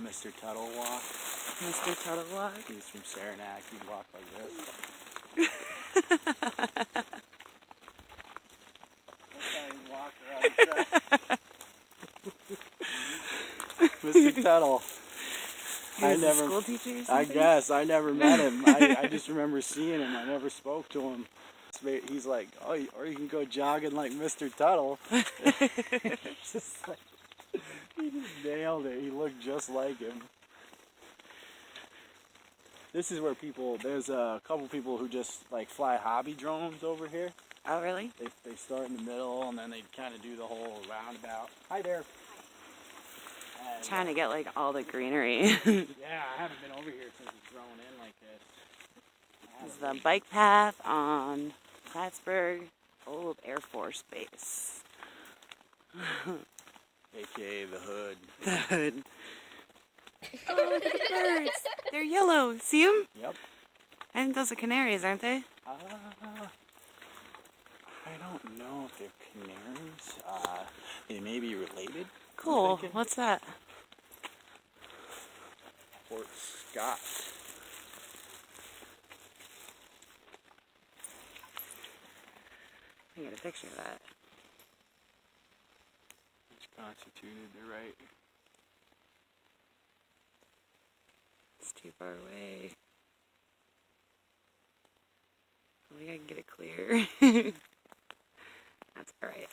Mr. Tuttle walk. Mr. Tuttle walk? He's from Saranac. He'd walk like this. That's how he'd walk around the track. Mr. Tuttle. He was a school teacher or something? I guess. I never met him. I just remember seeing him. I never spoke to him. He's like, oh, or you can go jogging like Mr. Tuttle. It's just like, he just nailed it. He looked just like him. This is where there's a couple people who just like fly hobby drones over here. Oh, really? They start in the middle and then they kind of do the whole roundabout. Hi there. And, trying to get like all the greenery. Yeah, I haven't been over here since it's grown in like this. This is the bike path on Plattsburgh Air Force Base. AKA the hood. The hood. Oh, look at the birds. They're yellow. See them? Yep. I think those are canaries, aren't they? I don't know if they're canaries. They may be related. Cool. What's that? Fort Scott. I can get a picture of that. Which constituted the right. It's too far away. I think I can get it clear. That's alright.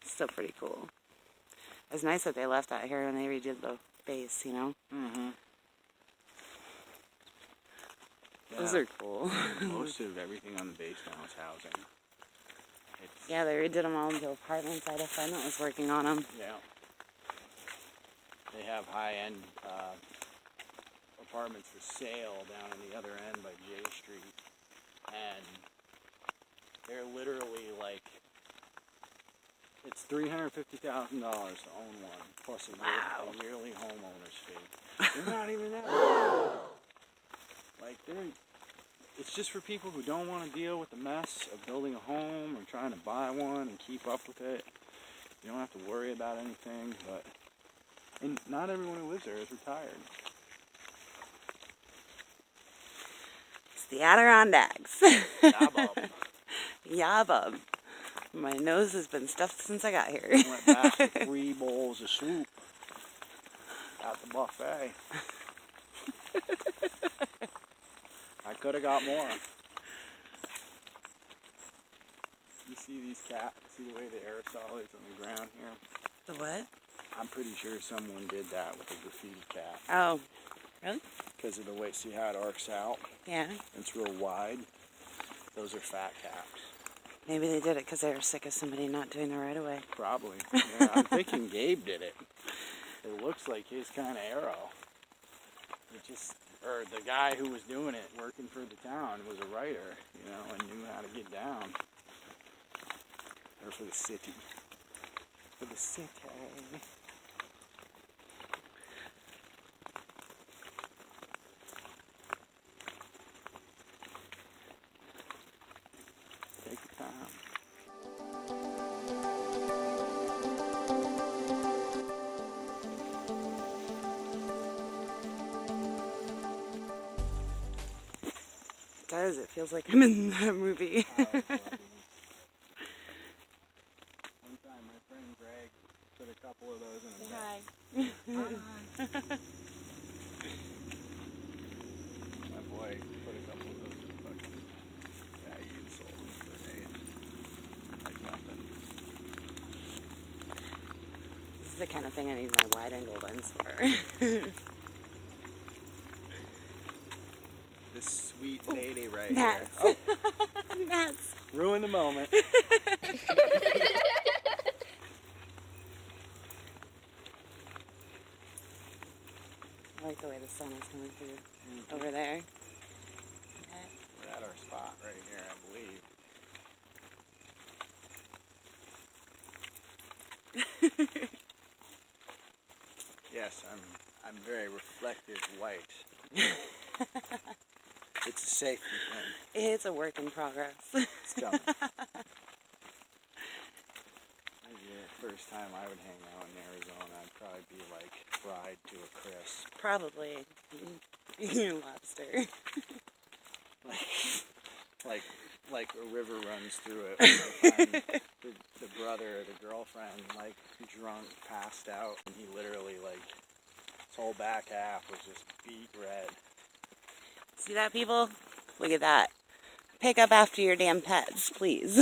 Still pretty cool. It's nice that they left that here when they redid the base, you know? Mm-hmm. Yeah. Those are cool. Most of everything on the base now is housing. Yeah, they redid them all into apartments. I had a friend that was working on them. Yeah. They have high-end apartments for sale down on the other end by J Street. And they're literally like, it's $350,000 to own one, plus a yearly homeowner's fee. They're not even that. Like, it's just for people who don't want to deal with the mess of building a home or trying to buy one and keep up with it. You don't have to worry about anything, and not everyone who lives there is retired. It's the Adirondacks. Yabub. Yabub. My nose has been stuffed since I got here. Went back with 3 bowls of soup at the buffet. I could have got more. You see these cats? See the way the aerosol is on the ground here? The what? I'm pretty sure someone did that with a graffiti cat. Oh, really? Because of the way, see how it arcs out? Yeah. It's real wide. Those are fat cats. Maybe they did it because they were sick of somebody not doing the right of way. Probably. Yeah, I'm thinking Gabe did it. It looks like his kind of arrow. Or the guy who was doing it, working for the town, was a writer, you know, and knew how to get down. Or for the city. For the city. Take your time. It does. It feels like I'm in that movie. One time my friend Greg put a couple of those in a bag. My boy put a couple of those in a bucket. Yeah, he sold them for days. Like nothing. This is the kind of thing I need my wide-angle lens for. This sweet lady right Gnats. here. Oh, Gnats. ruin the moment. I like the way the sun is coming through over there. We're at our spot right here, I believe. Yes, I'm very reflective white. It's a safety thing. It's a work in progress. It's coming. Maybe the first time I would hang out in Arizona, I'd probably be like fried to a crisp. Probably. Lobster. Like a river runs through it. Like, the brother or the girlfriend, like, drunk, passed out, and he literally, like, his whole back half was just beet red. See that, people? Look at that. Pick up after your damn pets, please.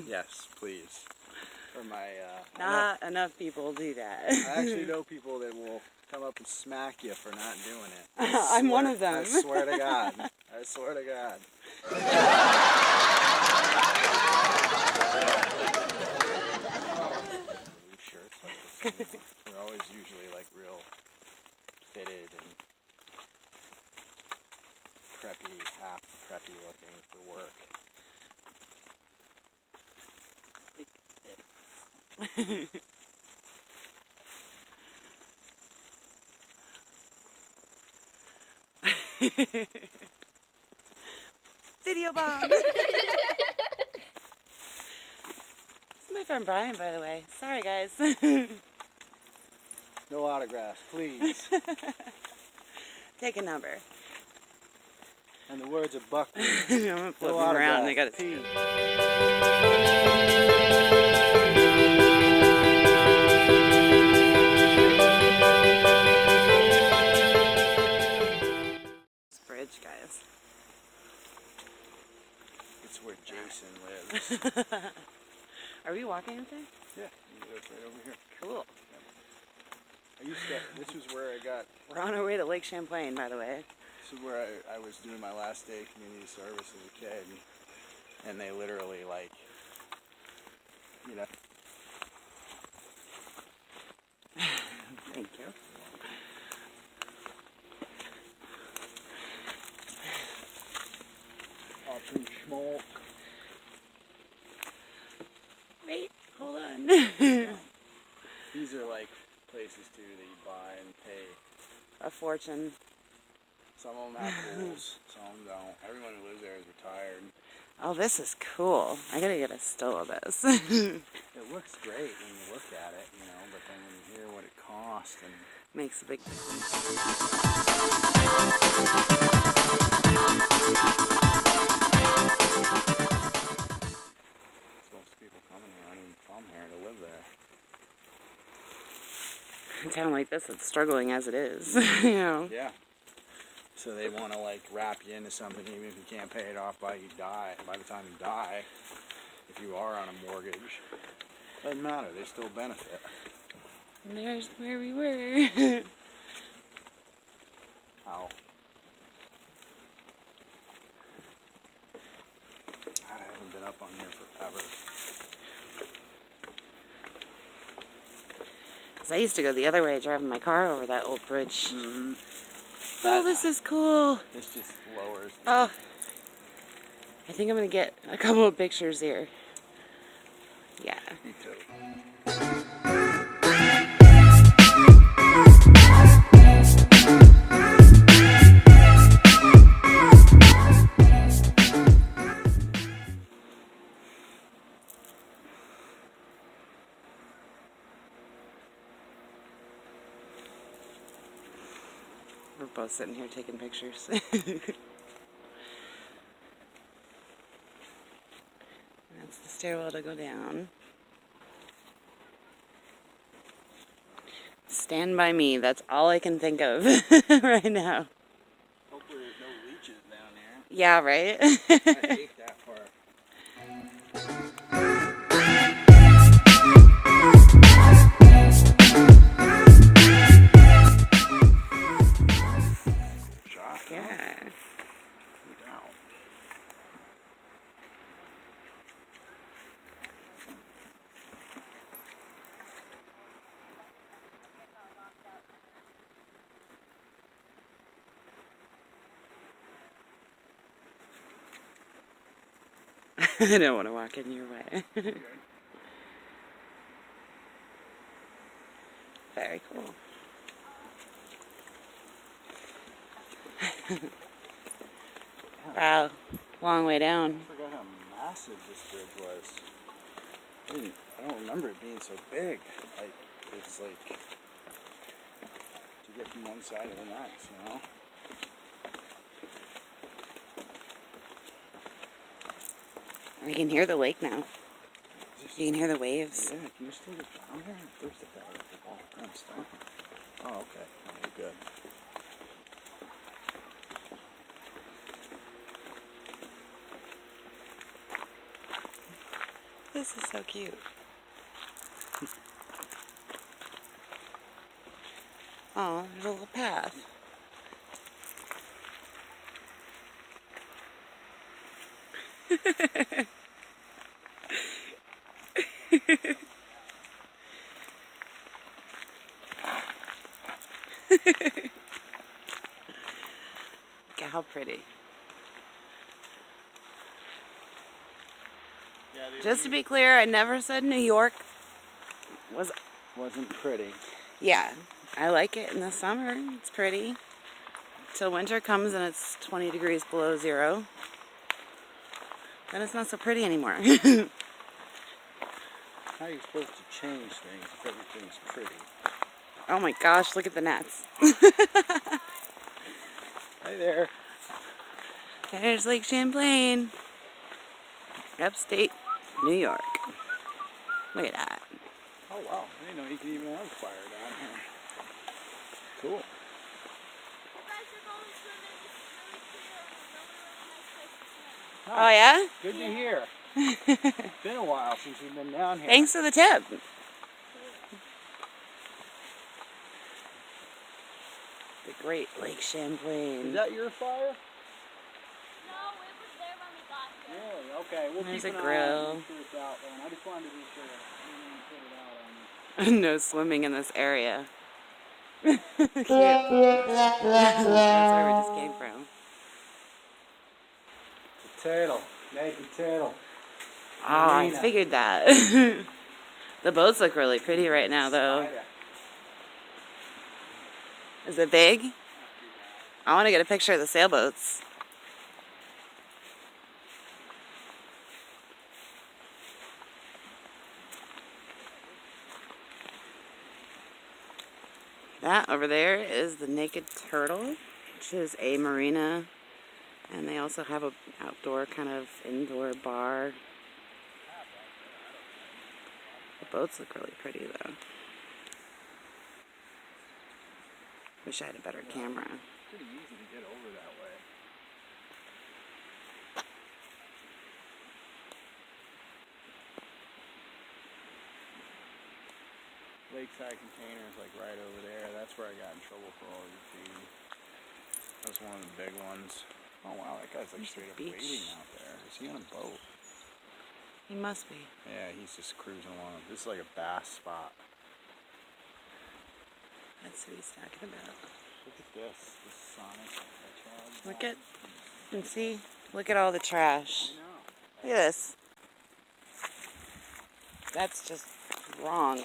Yes, please. For my, Not enough people do that. I actually know people that will come up and smack you for not doing it. I'm one of them. I swear to God. I swear to God. Shirts like this. They're always usually like real fitted and preppy, half preppy looking for work. Video bomb! This is my friend Brian, by the way. Sorry, guys. No autographs, please. Take a number. And the words of Buckley. I'm gonna flip them around. I gotta see. This bridge, guys. It's where Jason lives. Are we walking up there? Yeah, he lives right over here. Cool. This was where I got... We're on our way to Lake Champlain, by the way. This is where I was doing my last day of community service as a kid. And they literally, like, you know... Thank you. Often schmalk. Wait, hold on. These are like places too that you buy and pay. A fortune. Some of them have pools, some of them don't. Everyone who lives there is retired. Oh, this is cool. I gotta get a still of this. It looks great when you look at it, you know, but then when you hear what it costs and... Makes a big difference. Most people coming here aren't even from here to live there. A town like this, it's struggling as it is, you know. Yeah. So they want to like wrap you into something even if you can't pay it off by the time you die. If you are on a mortgage, doesn't matter. They still benefit. And there's where we were. How? I haven't been up on here forever. I used to go the other way, driving my car over that old bridge. Mm-hmm. Oh, this is cool. This just lowers. Oh, I think I'm gonna get a couple of pictures here. Yeah. Me too. We're both sitting here taking pictures. That's the stairwell to go down. Stand by me. That's all I can think of right now. Hopefully there's no leeches down there. Yeah, right? I hate that part. Shot. Yeah. Down. I don't want to walk in your way. Very cool. Wow, long way down. I forgot how massive this bridge was. I don't remember it being so big. Like, it's like get from one side to the next, you know? You can hear the lake now. You can hear the waves. Yeah, can you still get down there? Where's the guy with the ball? I'm stopping. Oh, okay. Okay, good. This is so cute. Oh, there's a little path. Look at how pretty. Yeah, Just to be clear, I never said New York wasn't pretty. Yeah, I like it in the summer. It's pretty. Till winter comes and it's 20 degrees below zero. Then it's not so pretty anymore. How are you supposed to change things if everything's pretty? Oh my gosh, look at the nets. Hi there. There's Lake Champlain. Upstate New York. Look at that. Oh wow, I didn't know you could even have fire down here. Cool. Oh yeah? Good to hear. It's been a while since we've been down here. Thanks for the tip. The Great Lake Champlain. Is that your fire? No, it was there when we got here. Really? Okay, we'll There's keep a an grill. eye on it. Make sure it's out there. And I just wanted to be sure that we didn't put it out on you. No swimming in this area. Cute. That's where we just came from. The turtle. Naked turtle. Oh, I Marina. figured that. The boats look really pretty right now, though. Spider. Is it big? I want to get a picture of the sailboats. That over there is the Naked Turtle, which is a marina. And they also have a outdoor kind of indoor bar. The boats look really pretty though. Wish I had a better camera. Pretty easy to get over that way. Lakeside containers like right over there. That's where I got in trouble for all your feed. That was one of the big ones. Oh wow, that guy's like There's a straight up beach. waiting out there. Is he on a boat? He must be. Yeah, he's just cruising along. This is like a bass spot. That's what he's talking about. Look at this. This Sonic. Look at, and see, look at all the trash. I know. Look at this. That's just wrong.